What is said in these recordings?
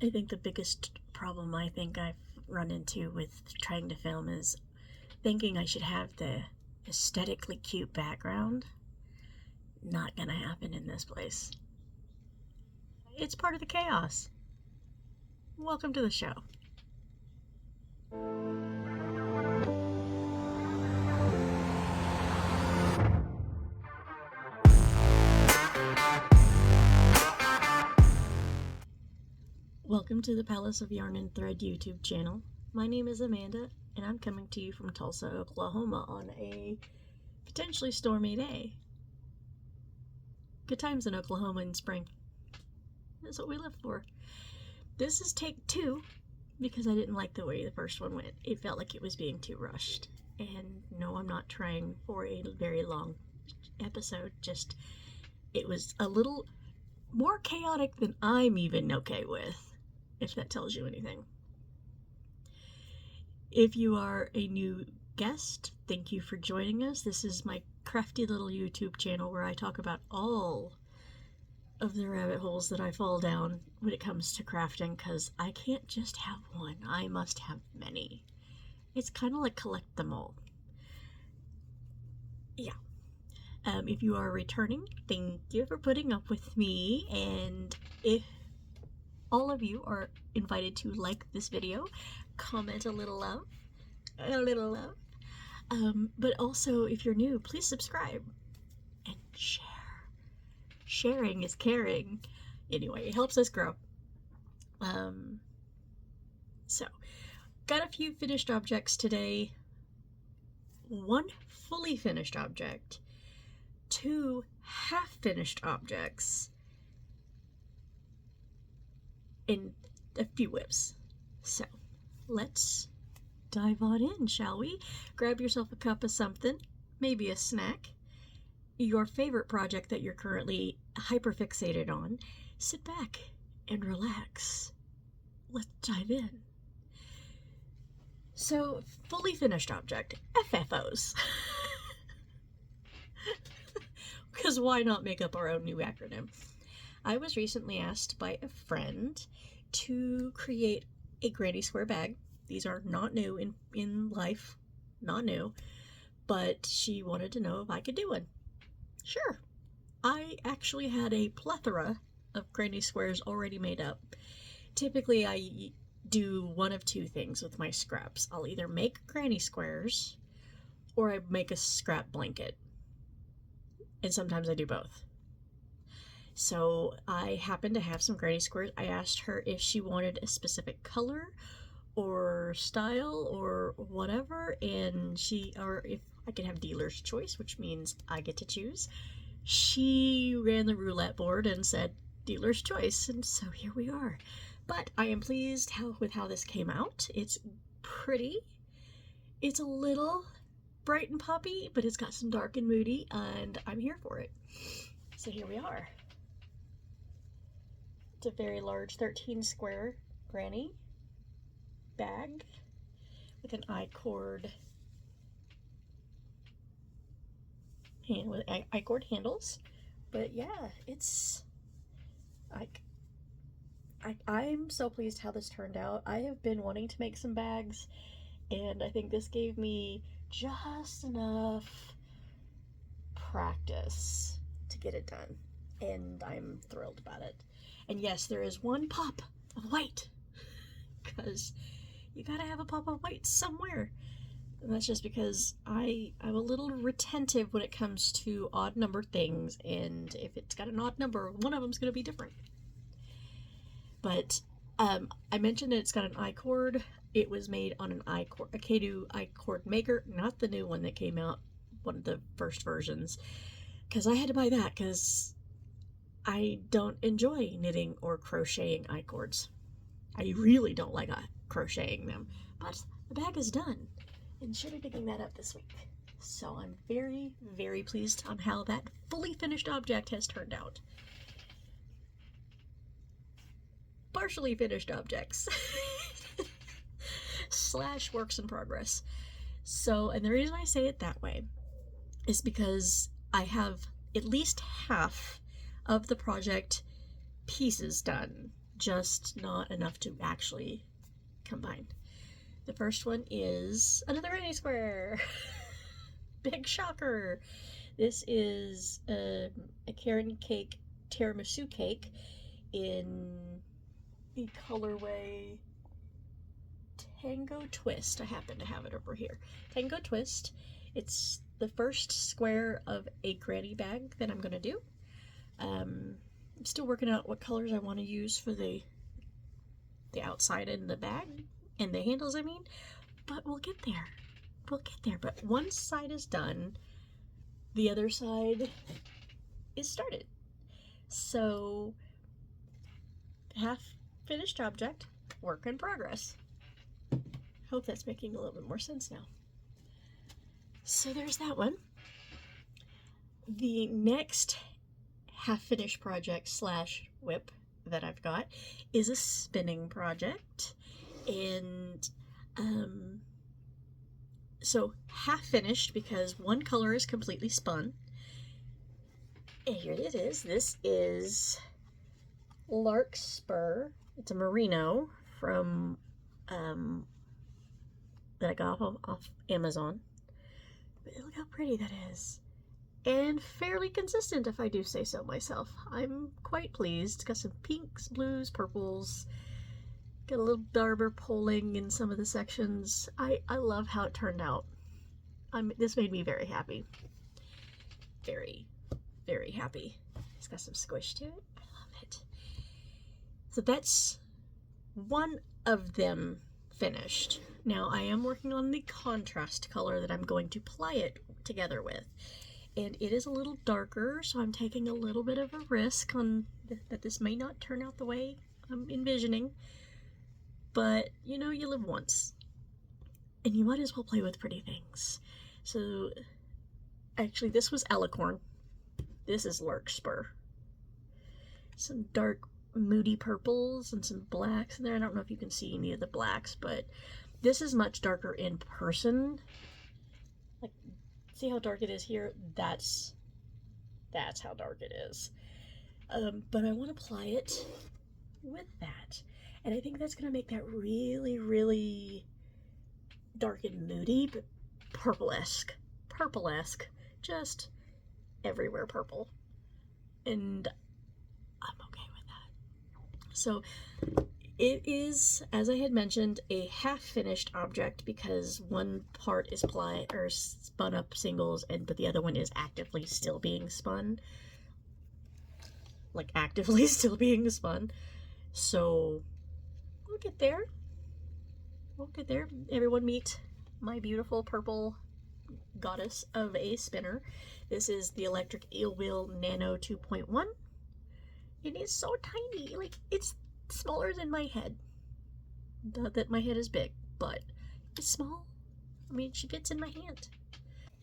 I think the biggest problem I think I've run into with trying to film is thinking I should have the aesthetically cute background. Not gonna happen in this place. It's part of the chaos. Welcome to the show. Welcome to the Palace of Yarn and Thread YouTube channel. My name is Amanda, and I'm coming to you from Tulsa, Oklahoma on a potentially stormy day. Good times in Oklahoma in spring. That's what we live for. This is take 2 because I didn't like the way the first one went. It felt like it was being too rushed. And no, I'm not trying for a very long episode, just it was a little more chaotic than I'm even okay with, if that tells you anything. If you are a new guest, thank you for joining us. This is my crafty little YouTube channel where I talk about all of the rabbit holes that I fall down when it comes to crafting, because I can't just have one. I must have many. It's kind of like collect them all. Yeah. If you are returning, thank you for putting up with me, and if all of you are invited to like this video, comment a little love, but also if you're new, please subscribe and share. Sharing is caring. Anyway, it helps us grow. So got a few finished objects today. One fully finished object, 2 half-finished objects, and a few whips. So let's dive on in, shall we? Grab yourself a cup of something, maybe a snack, your favorite project that you're currently hyperfixated on. Sit back and relax. Let's dive in. So, fully finished object, FFOs. Because why not make up our own new acronym? I was recently asked by a friend to create a granny square bag. These are not new in life, not new, but she wanted to know if I could do one. Sure. I actually had a plethora of granny squares already made up. Typically, I do one of two things with my scraps. I'll either make granny squares or I make a scrap blanket. And sometimes I do both. So I happen to have some granny squares. I asked her if she wanted a specific color or style or whatever, and or if I could have dealer's choice, which means I get to choose. She ran the roulette board and said dealer's choice, and so here we are. But I am pleased with how this came out. It's pretty. It's a little bright and poppy, but it's got some dark and moody, and I'm here for it. So here we are. It's a very large 13 square granny bag with an I-cord with I-cord handles. But yeah, it's I'm so pleased how this turned out. I have been wanting to make some bags, and I think this gave me just enough practice to get it done, and I'm thrilled about it. And yes, there is one pop of white, because you gotta have a pop of white somewhere. And that's just because I'm a little retentive when it comes to odd number things, and if it's got an odd number, one of them's gonna be different. But I mentioned that it's got an I-cord. It was made on an I-cord, a K2 I-cord maker, not the new one that came out, one of the first versions, because I had to buy that because I don't enjoy knitting or crocheting I-cords. I really don't like crocheting them, but the bag is done and should be picking that up this week. So I'm very, very pleased on how that fully finished object has turned out. Partially finished objects / works in progress. So, and the reason I say it that way is because I have at least half of the project pieces done. just not enough to actually combine. The first one is another granny square. Big shocker. This is a Caron cake, tiramisu cake in the colorway Tango Twist. I happen to have it over here. Tango Twist. It's the first square of a granny bag that I'm going to do. I'm still working out what colors I want to use for the outside and the bag, and the handles, I mean, but we'll get there. We'll get there. But one side is done. The other side is started. So, half finished object, work in progress. Hope that's making a little bit more sense now. So there's that one. The next half finished project slash whip that I've got is a spinning project. And so half finished because one color is completely spun. And here it is. This is Larkspur. It's a merino from that I got off Amazon. But look how pretty that is. And fairly consistent, if I do say so myself. I'm quite pleased. It's got some pinks, blues, purples. Got a little barber pulling in some of the sections. I love how it turned out. This made me very happy. Very, very happy. It's got some squish to it. I love it. So that's one of them finished. Now I am working on the contrast color that I'm going to ply it together with. And it is a little darker, so I'm taking a little bit of a risk on that this may not turn out the way I'm envisioning. But, you know, you live once. And you might as well play with pretty things. So, actually, this was Alicorn. This is Larkspur. Some dark, moody purples and some blacks in there. I don't know if you can see any of the blacks, but this is much darker in person. Like, see how dark it is here? That's how dark it is. But I want to apply it with that. And I think that's going to make that really, really dark and moody, but purple-esque. Purple-esque. Just everywhere purple. And I'm okay with that. So it is, as I had mentioned, a half-finished object because one part is spun up singles, but the other one is actively still being spun. Like, actively still being spun. So we'll get there. We'll get there. Everyone meet my beautiful purple goddess of a spinner. This is the Electric Eel Wheel Nano 2.1. It is so tiny. Like, it's smaller than my head. Not that my head is big, but it's small. I mean, she fits in my hand.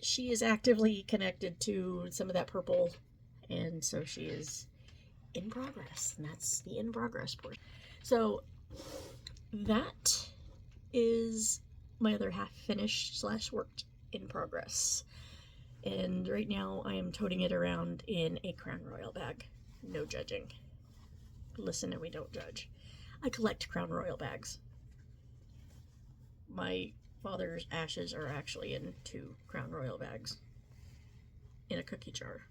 She is actively connected to some of that purple, and so she is in progress, and that's the in progress portion. So that is my other half finished / worked in progress. And right now I am toting it around in a Crown Royal bag. No judging. Listen, and we don't judge. I collect Crown Royal bags. My father's ashes are actually in 2 Crown Royal bags in a cookie jar.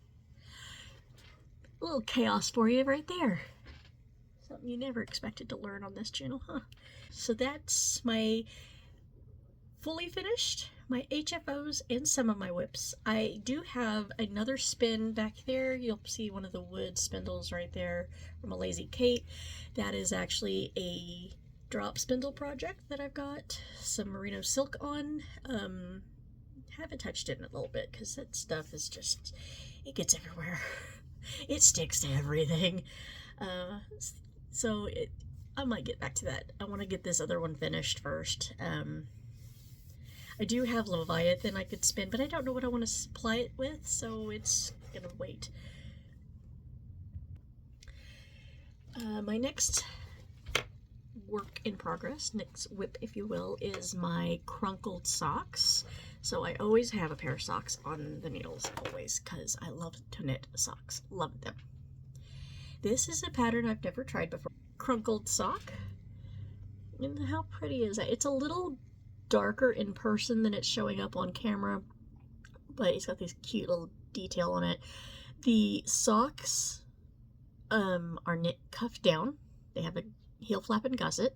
A little chaos for you right there. Something you never expected to learn on this channel, huh? So that's my fully finished, my HFOs, and some of my whips. I do have another spin back there. You'll see one of the wood spindles right there from a Lazy Kate. That is actually a drop spindle project that I've got some merino silk on. Haven't touched it in a little bit because that stuff is just, it gets everywhere. It sticks to everything. So I might get back to that. I want to get this other one finished first. I do have Leviathan I could spin, but I don't know what I want to supply it with, so it's gonna wait. My next work in progress, next whip if you will, is my crunkled socks. So I always have a pair of socks on the needles, always, because I love to knit socks. Love them. This is a pattern I've never tried before. crunkled sock. And how pretty is that? It's a little darker in person than it's showing up on camera, but it's got this cute little detail on it. The socks are knit cuffed down. They have a heel flap and gusset.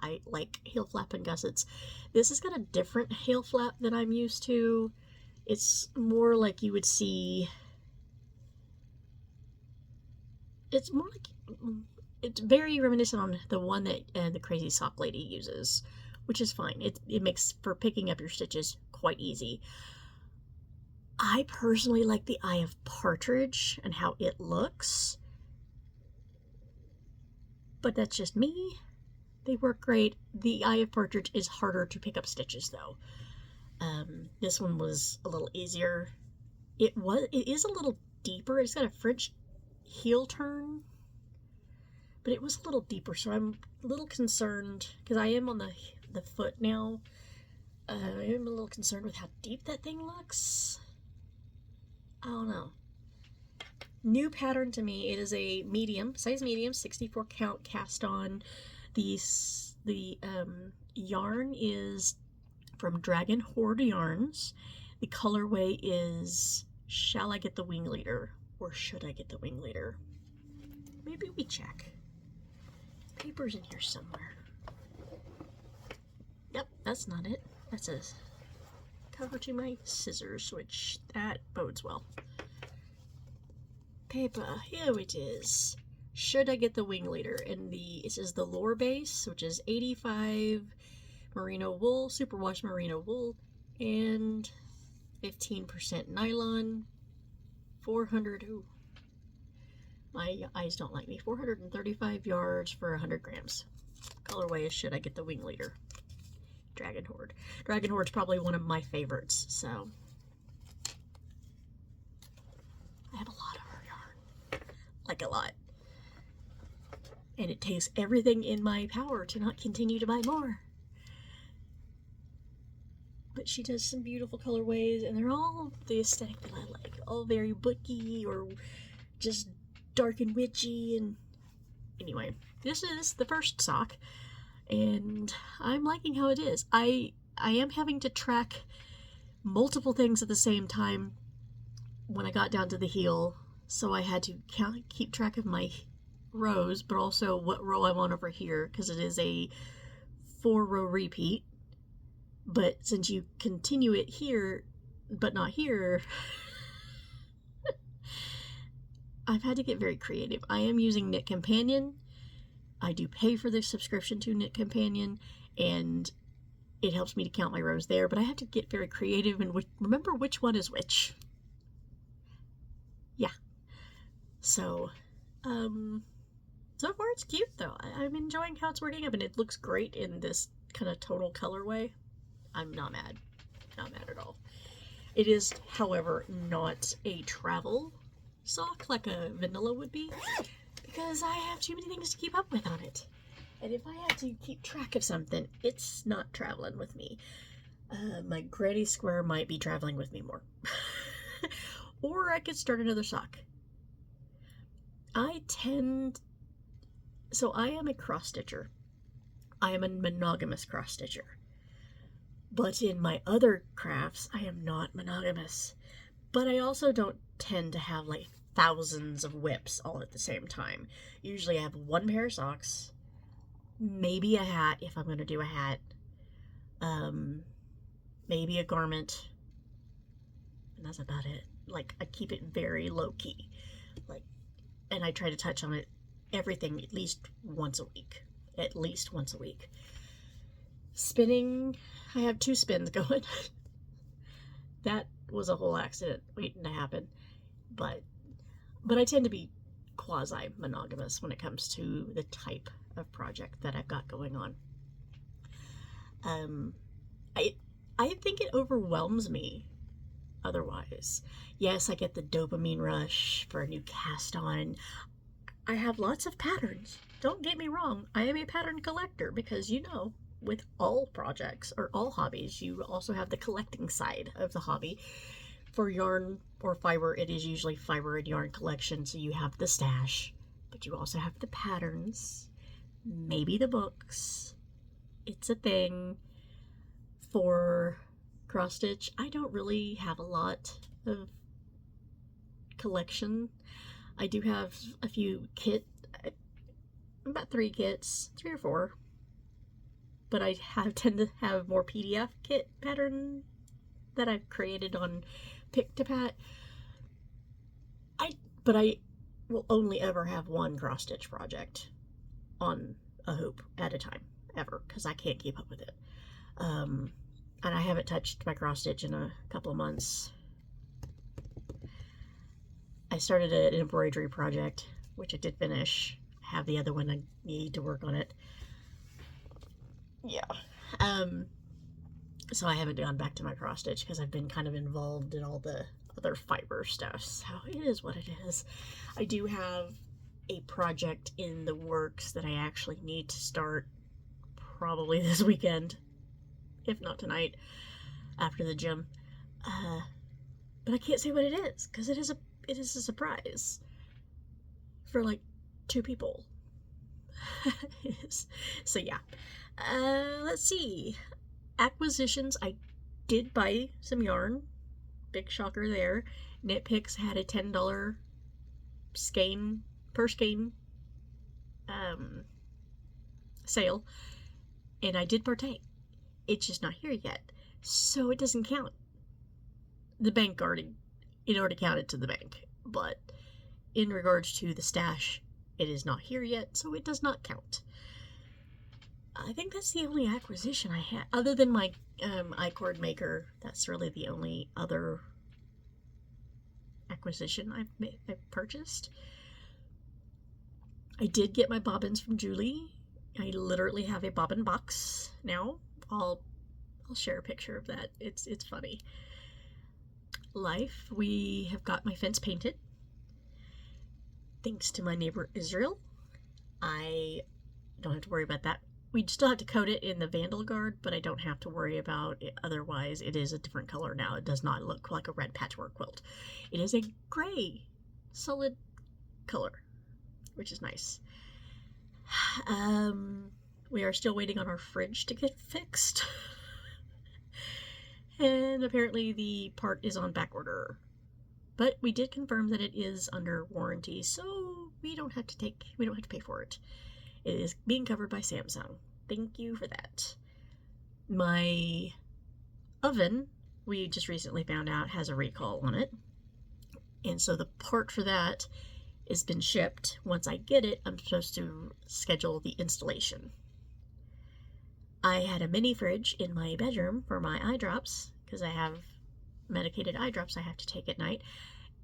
I like heel flap and gussets. This has got a different heel flap than I'm used to. It's more like you would see. It's more like, it's very reminiscent on the one that the Crazy Sock Lady uses, which is fine. It makes for picking up your stitches quite easy. I personally like the Eye of Partridge and how it looks, but that's just me. They work great. The Eye of Partridge is harder to pick up stitches though. This one was a little easier. It is a little deeper. It's got a French heel turn, but it was a little deeper, so I'm a little concerned because I am on the foot now. I am a little concerned with how deep that thing looks. I don't know. New pattern to me. It is a medium, size medium, 64 count cast on. The yarn is from Dragon Hoard Yarns. The colorway is Shall I Get the Wingleader or Should I Get the Wingleader? Maybe we check. Paper's in here somewhere. Yep, that's not it. That says cover to my scissors, which that bodes well. Paper, here it is. Should I Get the Wingleader? And this is the lore base, which is 85 merino wool, superwash merino wool, and 15% nylon. 400. Ooh, my eyes don't like me. 435 yards for 100 grams. Colorway is Should I Get the Wingleader? Dragon Hoard. Dragon Hoard's probably one of my favorites, so I have a lot of her yarn. Like a lot. And it takes everything in my power to not continue to buy more. But she does some beautiful colorways, and they're all the aesthetic that I like. All very booky or just dark and witchy. And anyway, this is the first sock, and I'm liking how it is. I am having to track multiple things at the same time when I got down to the heel, so I had to keep track of my rows, but also what row I'm on over here, because it is a 4-row repeat. But since you continue it here but not here, I've had to get very creative. I am using Knit Companion. I do pay for the subscription to Knit Companion, and it helps me to count my rows there, but I have to get very creative and remember which one is which. Yeah. So far it's cute though. I'm enjoying how it's working up, and it looks great in this kind of tonal colorway. I'm not mad. Not mad at all. It is, however, not a travel sock like a vanilla would be, because I have too many things to keep up with on it. And if I have to keep track of something, it's not traveling with me. My granny square might be traveling with me more. Or I could start another sock. So I am a cross-stitcher. I am a monogamous cross-stitcher. But in my other crafts, I am not monogamous. But I also don't tend to have like thousands of whips all at the same time. Usually I have one pair of socks, maybe a hat if I'm going to do a hat, maybe a garment, and that's about it. Like, I keep it very low-key. And I try to touch on it, everything, at least once a week. At least once a week. Spinning, I have 2 spins going. That was a whole accident waiting to happen. But I tend to be quasi-monogamous when it comes to the type of project that I've got going on. I think it overwhelms me otherwise. Yes, I get the dopamine rush for a new cast on. I have lots of patterns. Don't get me wrong. I am a pattern collector because, with all projects or all hobbies, you also have the collecting side of the hobby. For yarn or fiber, it is usually fiber and yarn collection, so you have the stash, but you also have the patterns, maybe the books. It's a thing. For cross stitch, I don't really have a lot of collection. I do have a few about 3 kits, 3 or 4. But I tend to have more PDF kit pattern that I've created on Pick-to-Pat. But I will only ever have one cross stitch project on a hoop at a time, ever, because I can't keep up with it. And I haven't touched my cross stitch in a couple of months. I started an embroidery project, which I did finish. I have the other one, I need to work on it. Yeah. So I haven't gone back to my cross stitch because I've been kind of involved in all the other fiber stuff. So it is what it is. I do have a project in the works that I actually need to start probably this weekend, if not tonight, after the gym. But I can't say what it is because it is a surprise for like 2 people. So yeah. Let's see. Acquisitions. I did buy some yarn. Big shocker there. Knit Picks had a $10 skein per skein sale, and I did partake. It's just not here yet, so it doesn't count. The bank already counted to the bank, but in regards to the stash, it is not here yet, so it does not count. I think that's the only acquisition I had, other than my I-cord maker. That's really the only other acquisition I've purchased. I did get my bobbins from Julie. I literally have a bobbin box now. I'll share a picture of that. It's funny. Life. We have got my fence painted. Thanks to my neighbor Israel. I don't have to worry about that. We still have to coat it in the Vandal Guard, but I don't have to worry about it. Otherwise, it is a different color now. It does not look like a red patchwork quilt. It is a gray, solid color, which is nice. We are still waiting on our fridge to get fixed. And apparently the part is on back order. But we did confirm that it is under warranty, so we don't have to pay for it. It is being covered by Samsung. Thank you for that. My oven, we just recently found out, has a recall on it. And so the part for that has been shipped. Once I get it, I'm supposed to schedule the installation. I had a mini fridge in my bedroom for my eye drops, because I have medicated eye drops I have to take at night,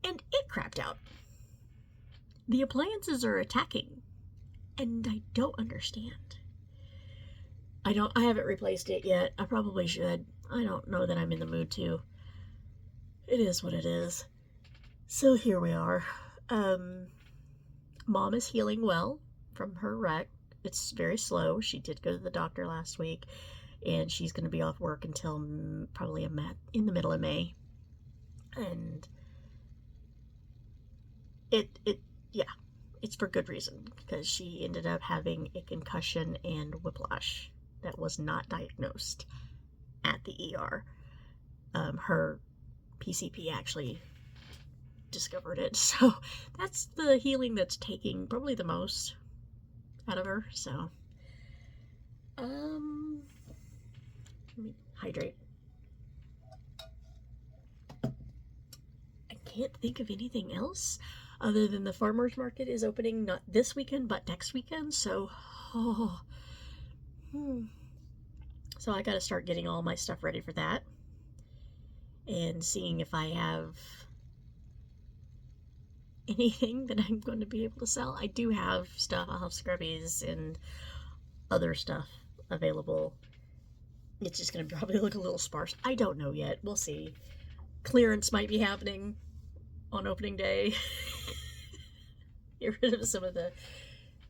and it crapped out. The appliances are attacking, and I don't understand. I haven't replaced it yet. I probably should. I don't know that I'm in the mood to. It is what it is. So here we are. Mom is healing well from her wreck. It's very slow. She did go to the doctor last week, and she's going to be off work until probably in the middle of May. And it's for good reason, because she ended up having a concussion and whiplash that was not diagnosed at the ER. Her PCP actually discovered it, so that's the healing that's taking probably the most out of her. So let me hydrate. I can't think of anything else other than the farmers market is opening not this weekend but next weekend, so so I gotta start getting all my stuff ready for that and seeing if I have anything that I'm going to be able to sell. I do have stuff. I'll have scrubbies and other stuff available. It's just going to probably look a little sparse. I don't know yet. We'll see. Clearance might be happening on opening day. Get rid of some of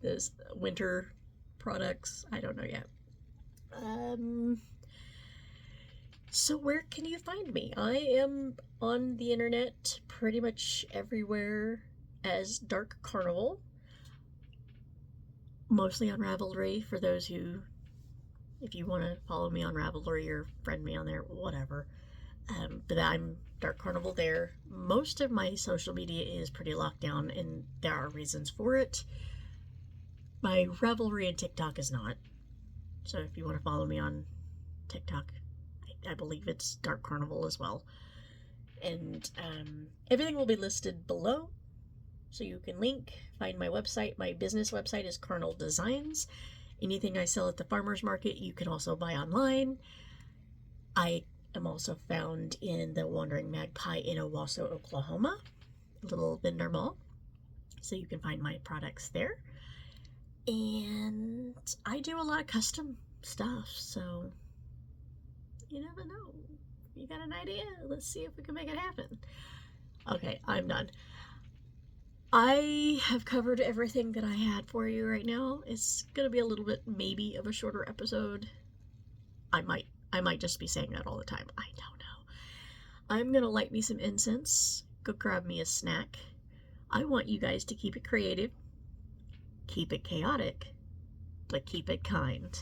those winter products. I don't know yet. So where can you find me? I am on the internet pretty much everywhere as Dark Carnival. mostly on Ravelry for those who, if you want to follow me on Ravelry or friend me on there, whatever. But I'm Dark Carnival there. Most of my social media is pretty locked down, and there are reasons for it. My Ravelry and TikTok is not. So if you want to follow me on TikTok, I believe it's Dark Carnival as well. And everything will be listed below, so you can link, find my website. My business website is Carnal Designs. Anything I sell at the farmer's market, you can also buy online. I am also found in the Wandering Magpie in Owasso, Oklahoma, a little vendor mall, so you can find my products there. And I do a lot of custom stuff, so you never know. You got an idea? Let's see if we can make it happen. Okay, I'm done. I have covered everything that I had for you right now. It's gonna be a little bit maybe of a shorter episode. I might just be saying that all the time. I don't know. I'm gonna light me some incense, go grab me a snack. I want you guys to keep it creative, keep it chaotic, but keep it kind.